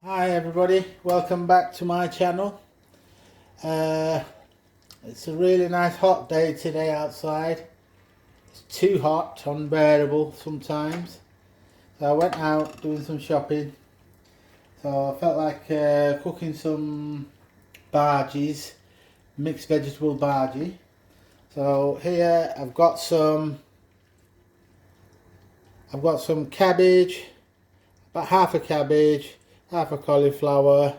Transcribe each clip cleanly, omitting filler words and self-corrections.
Hi everybody, welcome back to my channel. It's a really nice hot day today outside. It's too hot, unbearable sometimes. So I went out doing some shopping. So I felt like cooking some bhajis, mixed vegetable bhaji. So here I've got some cabbage, about half a cabbage, half a cauliflower,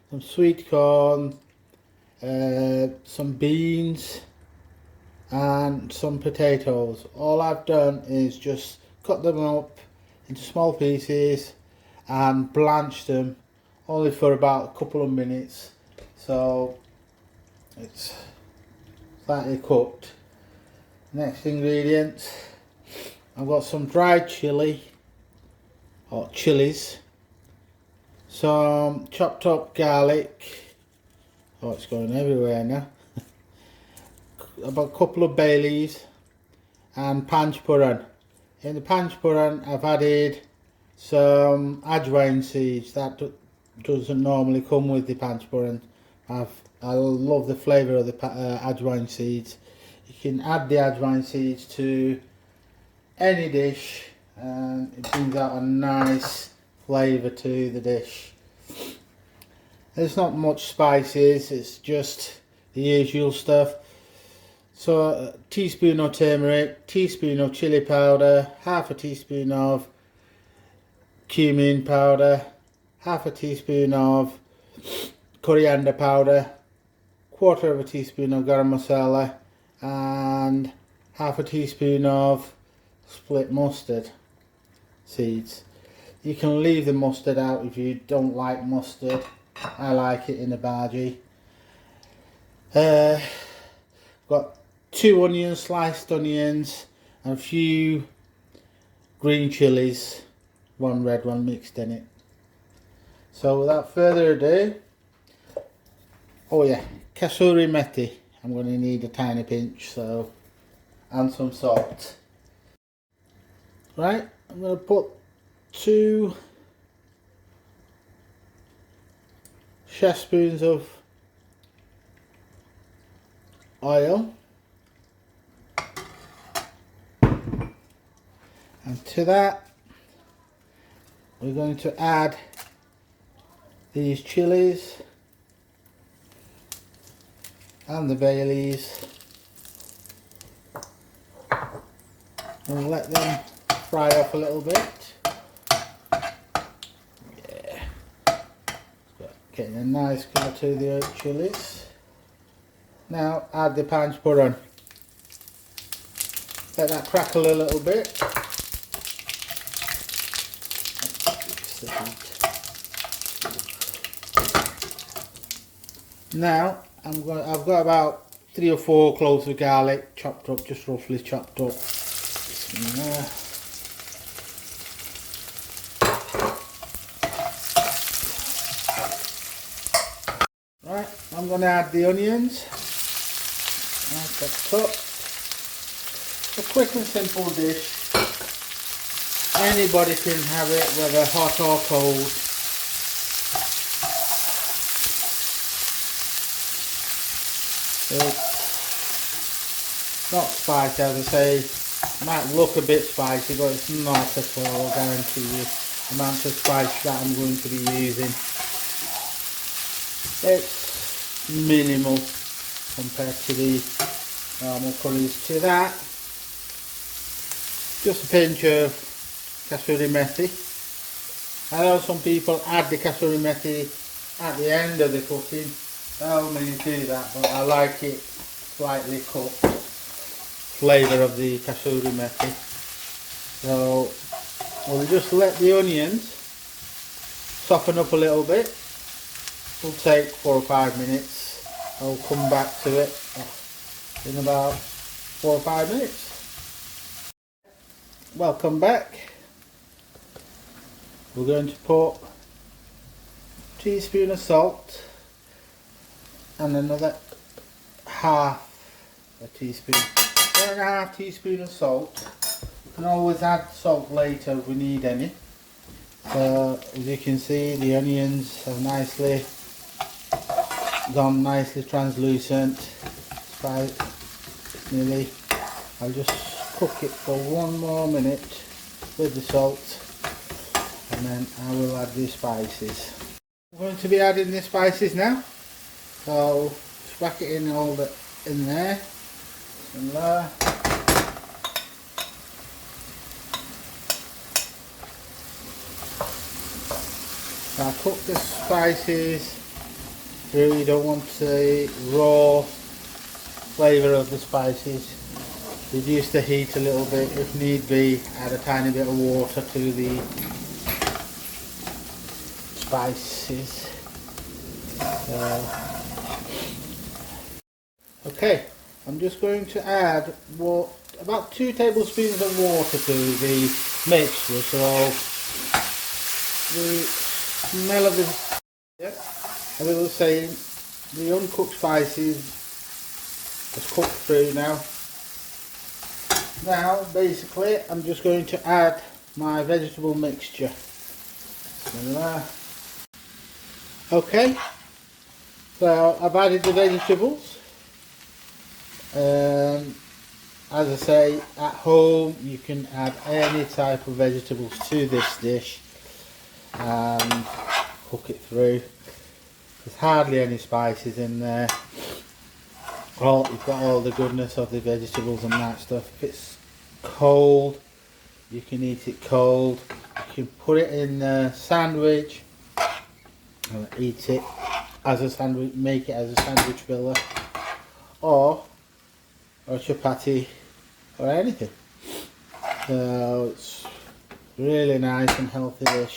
some sweet corn, some beans and some potatoes. All I've done is just cut them up into small pieces and blanch them only for about a couple of minutes, so it's slightly cooked. Next ingredients, I've got some dried chili or chilies, some chopped up garlic. Oh, it's going everywhere now. About a couple of bay leaves and panch purran. In the panch purran I've added some ajwain seeds. That doesn't normally come with the panch purran. I love the flavour of the ajwain seeds. You can add the ajwain seeds to any dish and it brings out a nice flavour to the dish. There's not much spices, it's just the usual stuff. So a teaspoon of turmeric, teaspoon of chili powder, half a teaspoon of cumin powder, half a teaspoon of coriander powder, quarter of a teaspoon of garam masala and half a teaspoon of split mustard seeds. You can leave the mustard out if you don't like mustard. I like it in a bhaji. Got 2 onions, sliced onions, and a few green chilies, one red, one mixed in it. So without further ado, oh yeah, kasuri methi. I'm going to need a tiny pinch, so, and some salt. Right, I'm going to put 2 chef spoons of oil, and to that we're going to add these chilies and the bay leaves and let them fry off a little bit. Getting a nice colour to the chilies. Now add the panch purran. Let that crackle a little bit. Now I've got about 3 or 4 cloves of garlic chopped up, just roughly chopped up. Right, I'm going to add the onions. That's up. A quick and simple dish. Anybody can have it, whether hot or cold. It's not spicy, as I say. It might look a bit spicy, but it's not at all, I guarantee you. The amount of spice that I'm going to be using. It's minimal compared to the normal curries. To that, just a pinch of kasuri methi. I know some people add the kasuri methi at the end of the cooking. I don't mean to do that, but I like it slightly cooked. Flavour of the kasuri methi. So we'll just let the onions soften up a little bit. Will take 4 or 5 minutes. I'll come back to it in about 4 or 5 minutes. Welcome back. We're going to put a teaspoon of salt and another half a teaspoon, 1.5 teaspoon of salt. We can always add salt later if we need any. So as you can see, the onions have gone nicely translucent. Nearly. I'll just cook it for 1 more minute with the salt, and then I will add the spices. I'm going to be adding the spices now. So just whack it in in there. And there. So I cook the spices through. You don't want the raw flavour of the spices. Reduce the heat a little bit, if need be. Add a tiny bit of water to the spices. Okay, I'm just going to add about 2 tablespoons of water to the mixture, so the smell of the, as I was saying, the uncooked spices is cooked through now. Now basically I'm just going to add my vegetable mixture. Okay, so I've added the vegetables. As I say, at home you can add any type of vegetables to this dish and cook it through. There's hardly any spices in there. You've got all the goodness of the vegetables and that stuff. If it's cold, you can eat it cold. You can put it in a sandwich and eat it as a sandwich, make it as a sandwich filler, or chapati, or anything. So it's really nice and healthy dish,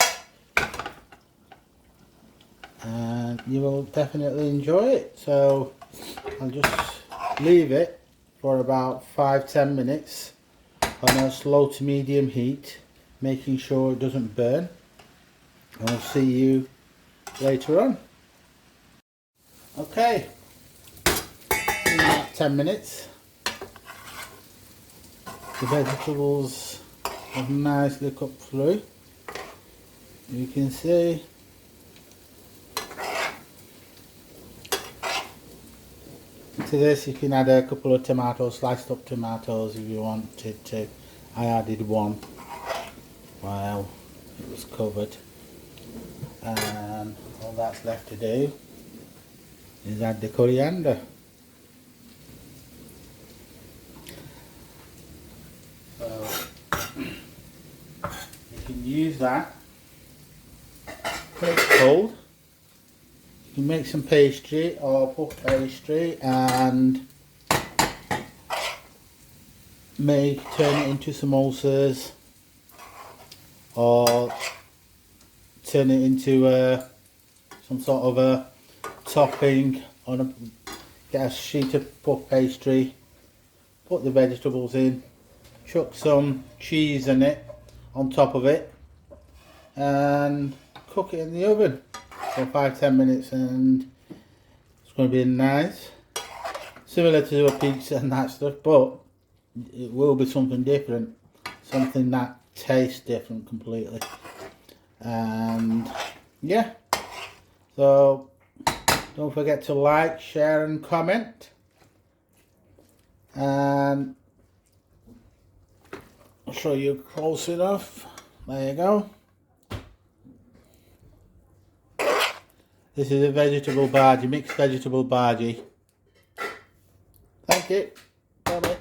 and you will definitely enjoy it. So I'll just leave it for about 5-10 minutes on a slow to medium heat, making sure it doesn't burn, and I'll see you later on. Okay, in about 10 minutes the vegetables have nicely cooked through. You can see to this you can add a couple of tomatoes, sliced up tomatoes if you wanted to. I added 1 while it was covered, and all that's left to do is add the coriander. So you can use that when it's cold. You can make some pastry or puff pastry and turn it into some ulcers, or turn it into some sort of a topping on get a sheet of puff pastry, put the vegetables in, chuck some cheese in it on top of it, and cook it in the oven for 5-10 minutes, and it's going to be nice, similar to a pizza and that stuff, but it will be something different, something that tastes different completely. And yeah, so don't forget to like, share and comment, and I'll show you close enough. There you go. This is a vegetable bhaji, mixed vegetable bhaji. Thank you. Bye bye.